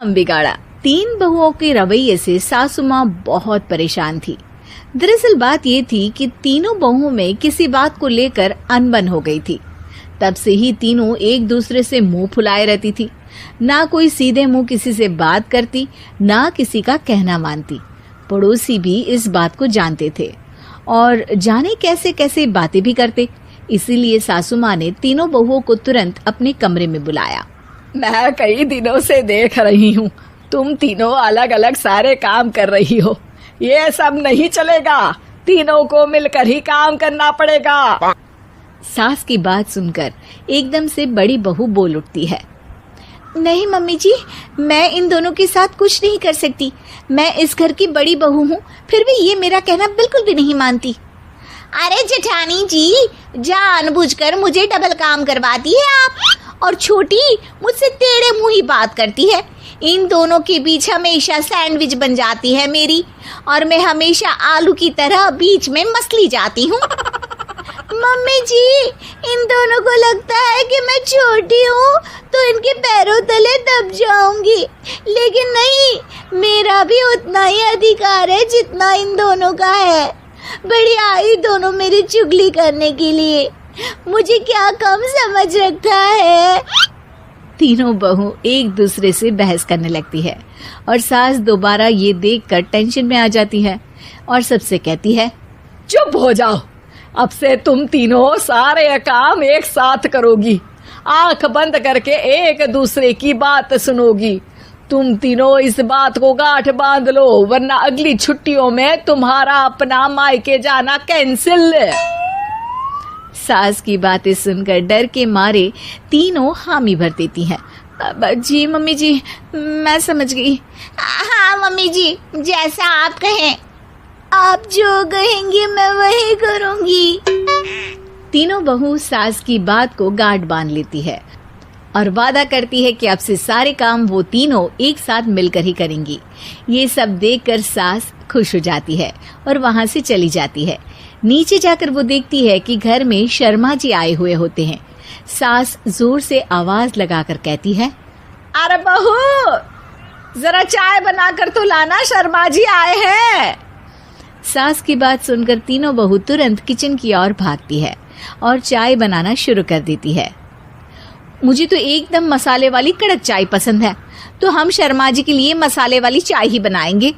हम बिगाड़ा। 3 बहुओं के रवैये से सासू माँ बहुत परेशान थी। दरअसल बात ये थी कि तीनों बहुओं में किसी बात को लेकर अनबन हो गई थी। तब से ही तीनों एक दूसरे से मुंह फुलाए रहती थी। ना कोई सीधे मुंह किसी से बात करती, ना किसी का कहना मानती। पड़ोसी भी इस बात को जानते थे और जाने कैसे कैसे बातें भी करते। इसीलिए सासू माँ ने तीनों बहुओं को तुरंत अपने कमरे में बुलाया। मैं कई दिनों से देख रही हूँ, तुम तीनों अलग अलग सारे काम कर रही हो। ये सब नहीं चलेगा, तीनों को मिलकर ही काम करना पड़ेगा। सास की बात सुनकर एकदम से बड़ी बहू बोल उठती है। नहीं मम्मी जी, मैं इन दोनों के साथ कुछ नहीं कर सकती। मैं इस घर की बड़ी बहू हूँ, फिर भी ये मेरा कहना बिल्कुल भी नहीं मानती। अरे जेठानी जी, जानबूझकर मुझे डबल काम करवाती है आप। और छोटी मुझसे टेढ़े मुंह ही बात करती है। इन दोनों के बीच हमेशा सैंडविच बन जाती है मेरी, और मैं हमेशा आलू की तरह बीच में मसली जाती हूँ। मम्मी जी, इन दोनों को लगता है कि मैं छोटी हूँ तो इनके पैरों तले दब जाऊंगी, लेकिन नहीं, मेरा भी उतना ही अधिकार है जितना इन दोनों का है। बड़ी आई दोनों मेरी चुगली करने के लिए, मुझे क्या कम समझ रखा है। तीनों बहू एक दूसरे से बहस करने लगती है और सास दोबारा ये देखकर टेंशन में आ जाती है और सबसे कहती है, चुप हो जाओ, अब से तुम तीनों सारे काम एक साथ करोगी। आंख बंद करके एक दूसरे की बात सुनोगी। तुम तीनों इस बात को गांठ बांध लो, वरना अगली छुट्टियों में तुम्हारा अपना मायके जाना कैंसिल। सास की बातें सुनकर डर के मारे तीनों हामी भर देती हैं। जी मम्मी जी, मैं समझ गई। हाँ मम्मी जी, जैसा आप कहें। आप जो कहेंगी मैं वही करूंगी। तीनों बहू सास की बात को गांठ बांध लेती है और वादा करती है कि अब से सारे काम वो तीनों एक साथ मिलकर ही करेंगी। ये सब देखकर सास खुश हो जाती है और वहां से चली जाती है। नीचे जाकर वो देखती है कि घर में शर्मा जी आए हुए होते हैं। सास जोर से आवाज लगाकर कहती है, अरे बहू, जरा चाय बनाकर तो लाना, शर्मा जी आए हैं। सास की बात सुनकर तीनों बहू तुरंत किचन की ओर भागती है और चाय बनाना शुरू कर देती है। मुझे तो एकदम मसाले वाली कड़क चाय पसंद है, तो हम शर्मा जी के लिए मसाले वाली चाय ही बनाएंगे।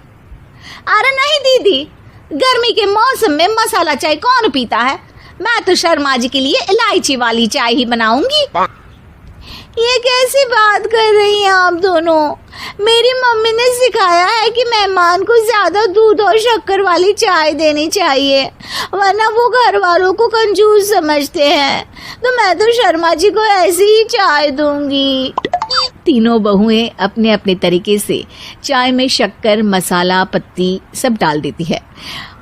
अरे नहीं दीदी, गर्मी के मौसम में मसाला चाय कौन पीता है? मैं तो शर्मा जी के लिए इलायची वाली चाय ही बनाऊंगी। ये कैसी बात कर रही हैं आप दोनों? मेरी मम्मी ने सिखाया है कि मेहमान को ज्यादा दूध और शक्कर वाली चाय देनी चाहिए, वरना वो घर वालों को कंजूस समझते हैं। तो मैं तो शर्मा जी को ऐसी ही चाय दूंगी। तीनों बहुएं अपने अपने तरीके से चाय में शक्कर, मसाला, पत्ती सब डाल देती है।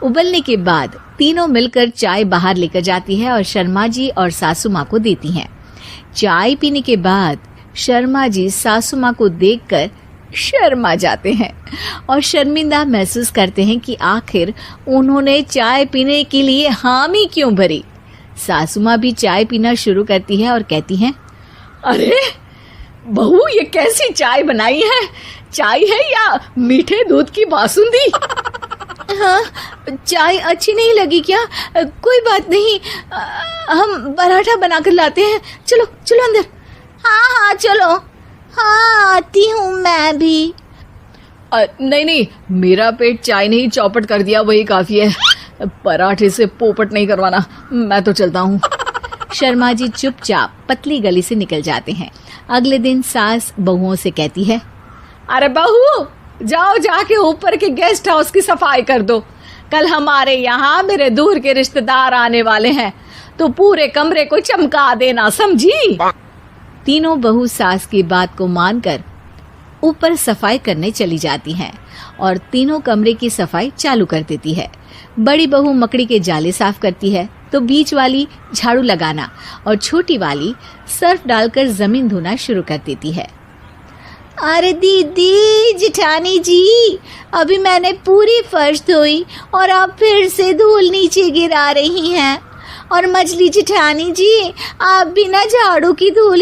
उबलने के बाद तीनों मिलकर चाय बाहर लेकर जाती है और शर्मा जी और सासू माँ को देती हैं। चाय पीने के बाद शर्मा जी सासू माँ को देखकर शर्मा जाते हैं और शर्मिंदा महसूस करते हैं कि आखिर उन्होंने चाय पीने के लिए हामी क्यों भरी। सासू माँ भी चाय पीना शुरू करती है और कहती हैं, अरे बहू, ये कैसी चाय बनाई है? चाय है या मीठे दूध की बासुंदी? हाँ, चाय अच्छी नहीं लगी क्या? कोई बात नहीं, हम पराठा बनाकर लाते हैं। चलो चलो अंदर। हाँ चलो। हाँ, आती हूँ मैं भी। नहीं, मेरा पेट चाय नहीं चौपट कर दिया, वही काफी है। पराठे से पोपट नहीं करवाना, मैं तो चलता हूँ। शर्मा जी चुपचाप पतली गली से निकल जाते हैं। अगले दिन सास बहुओं से कहती है, अरे बहू, जाओ जाके ऊपर के गेस्ट हाउस की सफाई कर दो। कल हमारे यहाँ मेरे दूर के रिश्तेदार आने वाले हैं, तो पूरे कमरे को चमका देना, समझी? तीनों बहू सास की बात को मानकर ऊपर सफाई करने चली जाती हैं और तीनों कमरे की सफाई चालू कर देती है। बड़ी बहू मकड़ी के जाले साफ करती है, तो बीच वाली झाड़ू लगाना और छोटी वाली सर्फ डालकर जमीन धोना शुरू कर देती है। अरे दीदी, जेठानी जी, अभी मैंने पूरी फर्श धोई और आप फिर से धूल नीचे गिरा रही हैं। और मछली जेठानी जी, आप बिना झाड़ू की धूल